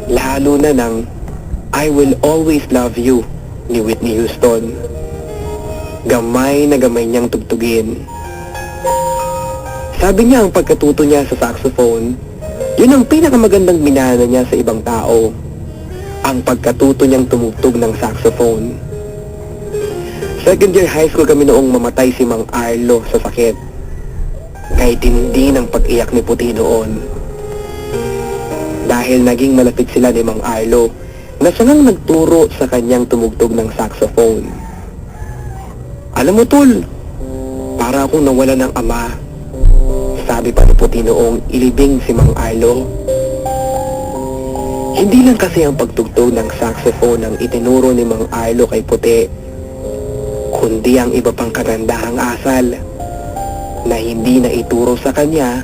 Lalo na ng I Will Always Love You ni Whitney Houston. Gamay na gamay niyang tugtugin. Sabi niya ang pagkatuto niya sa saxophone, yun ang pinakamagandang minana niya sa ibang tao. Ang pagkatuto niyang tumugtog ng saxophone. Second year high school kami noong mamatay si Mang Arlo sa sakit. Kay tindi ng pag-iyak ni Puti noon. Dahil naging malapit sila ni Mang Arlo, na siyang nagturo sa kanyang tumugtog ng saxophone. Alam mo tol, para akong nawala ng ama. Sabi pa ni Puti noong ilibing si Mang Arlo. Hindi lang kasi ang pagtugtog ng saxophone ang itinuro ni Mang Arlo kay Puti, kundi ang iba pang kagandahang asal na hindi na ituro sa kanya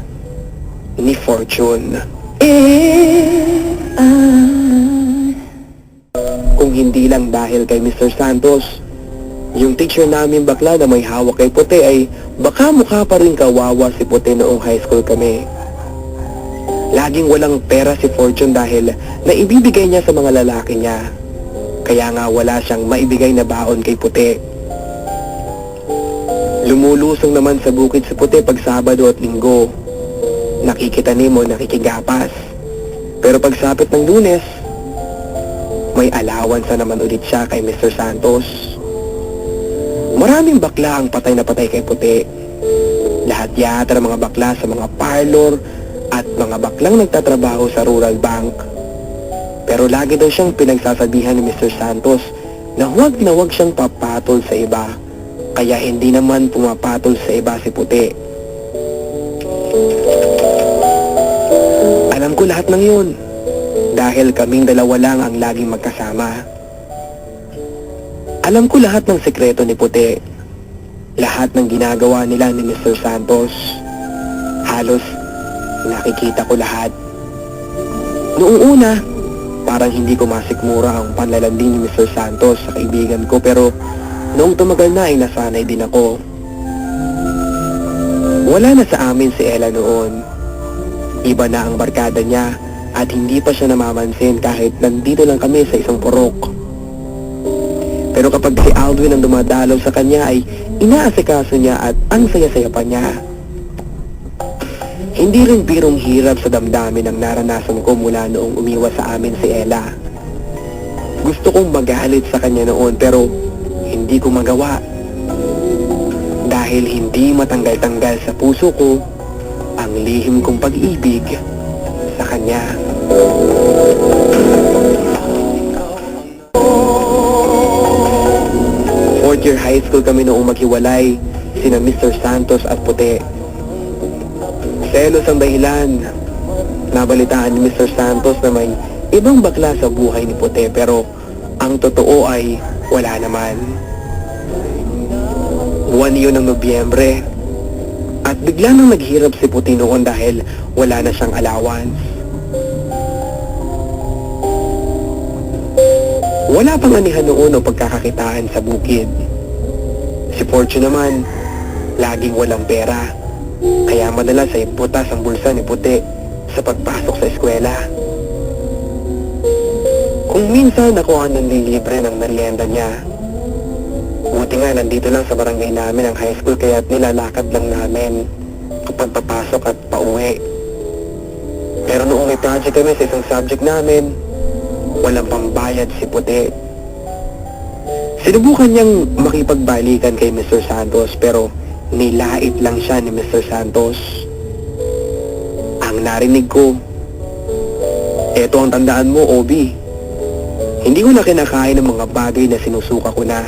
ni Fortune. Kung hindi lang dahil kay Mr. Santos, yung teacher namin bakla na may hawak kay Puti ay baka mukha pa rin kawawa si Puti noong high school kami. Laging walang pera si Fortune dahil naibibigay niya sa mga lalaki niya. Kaya nga wala siyang maibigay na baon kay Puti. Lumulusong naman sa bukid si Puti pag Sabado at Linggo. Nakikitanim o nakikigapas. Pero pag sapit ng Lunes, may allowance na naman ulit siya kay Mr. Santos. Maraming bakla ang patay na patay kay Puti. Lahat yata ng mga bakla sa mga parlor at mga baklang nagtatrabaho sa rural bank. Pero lagi daw siyang pinagsasabihan ni Mr. Santos na huwag siyang papatol sa iba. Kaya hindi naman pumapatol sa iba si Puti. Alam ko lahat ng yun. Dahil kaming dalawa lang ang laging magkasama. Alam ko lahat ng sekreto ni Puti. Lahat ng ginagawa nila ni Mr. Santos. Halos nakikita ko lahat. Noong una, parang hindi ko masikmura ang panlalandi ni Mr. Santos sa kaibigan ko, pero noong tumagal na ay nasanay din ako. Wala na sa amin si Ella noon. Iba na ang barkada niya at hindi pa siya namamansin kahit nandito lang kami sa isang purok. Pero kapag si Aldwin ang dumadalaw sa kanya ay inaasikaso niya at ang saya-saya pa niya. Hindi rin birong hirap sa damdamin ang naranasan ko mula noong umiwas sa amin si Ella. Gusto kong magalit sa kanya noon pero hindi ko magawa. Dahil hindi matanggal-tanggal sa puso ko ang lihim kong pag-ibig sa kanya. Fourth year high school kami noong maghiwalay sina Mr. Santos at Puti. Selos ang dahilan. Nabalitaan ni Mr. Santos na may ibang bakla sa buhay ni Puti pero ang totoo ay wala naman. Buwan yun ng Nobyembre at bigla nang naghirap si Puti noon dahil wala na siyang allowance. Wala pang anihan noon o pagkakakitaan sa bukid. Si Fortune naman, laging walang pera. Kaya madalas ay butas ang bulsa ni Puti sa pagpasok sa eskwela. Kung minsan ako ang nanlilibre ng merienda niya. Buti nga nandito lang sa barangay namin ang high school kaya nilalakad lang namin kapag papasok at pauwi. Pero noong may project kami sa isang subject namin, walang pambayad si Puti. Sinubukan niyang makipagbalikan kay Mr. Santos pero nilait lang siya ni Mr. Santos. Ang narinig ko, eto ang tandaan mo, Obi. Hindi ko na kinakain ng mga bagay na sinusuka ko na.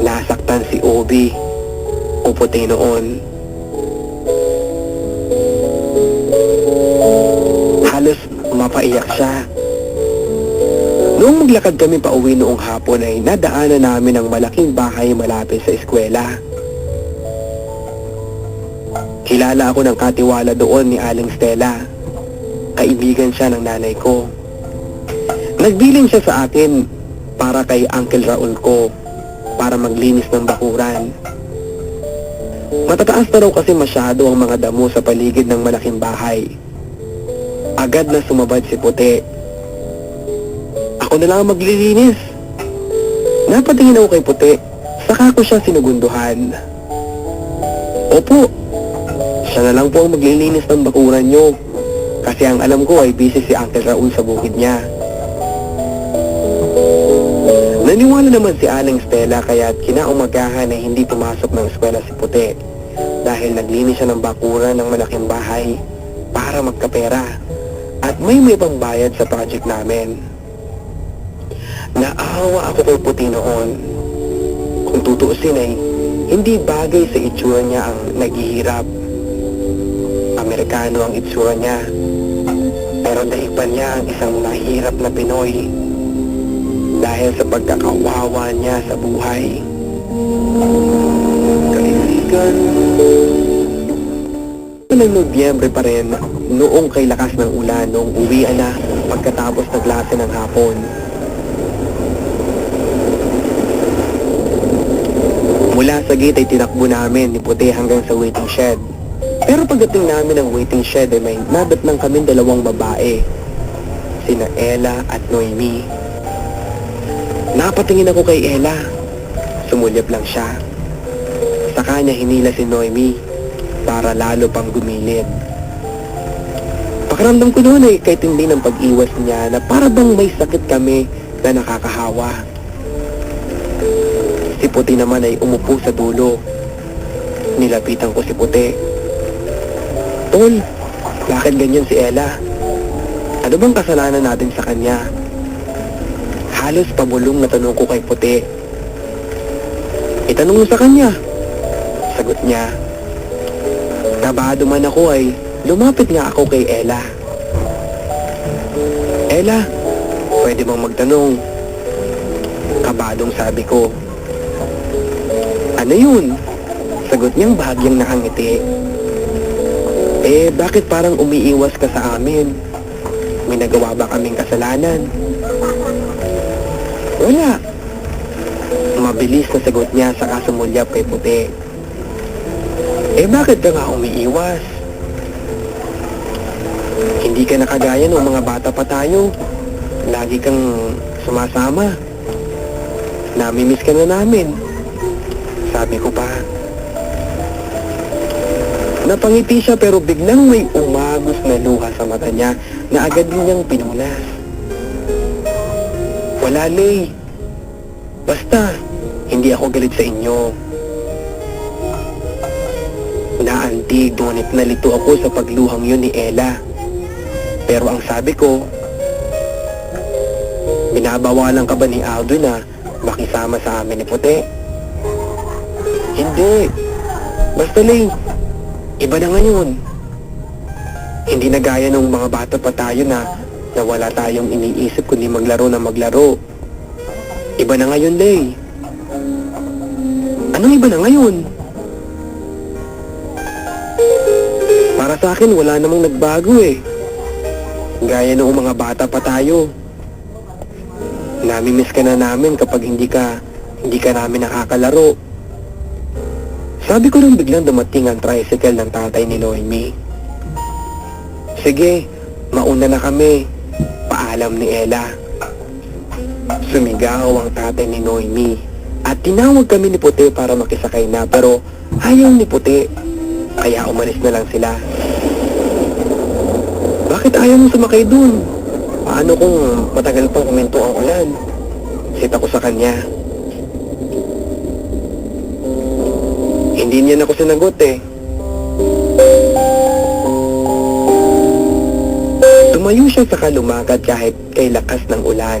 Nasaktan si Obi o Puti noon. Halos mapaiyak siya. Noong maglakad kami pauwi noong hapon ay nadaanan namin ang malaking bahay malapit sa eskwela. Kilala ako ng katiwala doon ni Aling Stella. Kaibigan siya ng nanay ko. Nagbiling siya sa akin para kay Uncle Raul ko para maglinis ng bakuran. Matataas na raw kasi masyado ang mga damo sa paligid ng malaking bahay. Agad na sumabad si Puti. Ako na lang ang maglilinis. Napatingin ako kay Puti, saka ko siya sinugunduhan. Opo, siya na lang po ang maglilinis ng bakuran nyo. Kasi ang alam ko ay busy si Uncle Raul sa bukid niya. Naniwala naman si Aling Stella kaya't kinaumagahan ay hindi pumasok ng eskwela si Puti dahil naglinis siya ng bakuran ng malaking bahay para magkapera at may pambayad sa project namin. Naawa ako kay Puti noon. Kung tutuusin ay hindi bagay sa itsura niya ang naghihirap. Amerikano ang itsura niya, pero naipan niya ang isang mahirap na Pinoy dahil sa pagkakawawa niya sa buhay. Kaibigan, ng Nobyembre pa rin, noong kay lakas ng ulan, noong uwian na pagkatapos ng klase ng hapon. Mula sa gate ay tinakbo namin ni Puti hanggang sa waiting shed. Pero pagdating namin ng waiting shed ay may nadatnang kaming dalawang babae, sina Ella at Noemi. Napatingin ako kay Ella. Sumulyap lang siya. Sa kanya hinila si Noemi para lalo pang gumilid. Pakiramdam ko noon ay kay tindi ng pag-iwas niya na para bang may sakit kami na nakakahawa. Si Puti naman ay umupo sa dulo. Nilapitan ko si Puti. Tol, bakit ganyan si Ella? Ano bang kasalanan natin sa kanya? Halos pabulong na tanong ko kay Puti. Itanong mo sa kanya. Sagot niya. Kabado man ako ay lumapit nga ako kay Ella. Ella, pwede bang magtanong? Kabadong sabi ko. Ano yun? Sagot niyang bahagyang nakangiti. Bakit parang umiiwas ka sa amin? May nagawa ba kaming kasalanan? Wala. Mabilis na sagot niya saka sumulyap kay Puti. Bakit ka nga umiiwas? Hindi ka nakagaya ng mga bata pa tayo. Lagi kang sumasama. Namimiss ka na namin. Sabi ko pa. Napangiti siya pero biglang may umagos na luha sa mata niya na agad din niyang pinunas. Wala, Lay. Basta, hindi ako galit sa inyo. Naantig, ngunit nalito ako sa pagluhang yun ni Ella. Pero ang sabi ko, binabawalan ka ba ni Aldo na makisama sa amin ni Puti? Hindi. Basta, Lay, iba na ngayon. Hindi na gaya ng mga bata pa tayo na wala tayong iniisip kundi maglaro na maglaro. Iba na ngayon, Lay. Anong iba na ngayon? Para sa akin, wala namang nagbago eh. Gaya noong mga bata pa tayo. Namimiss ka na namin kapag hindi ka namin nakakalaro. Sabi ko nung biglang dumating ang tricycle ng tatay ni Noemi. Sige, mauna na kami. Paalam ni Ella. Sumigaw ang tatay ni Noemi at tinawag kami ni Puti para makisakay na pero ayaw ni Puti. Kaya umalis na lang sila. Bakit ayaw mo sumakay dun? Paano kung matagal pang huminto ang ulan? Sita ko sa kanya. Hindi niya na ako sinagot eh. Tumayo siya sa lumakad kahit kay lakas ng ulan.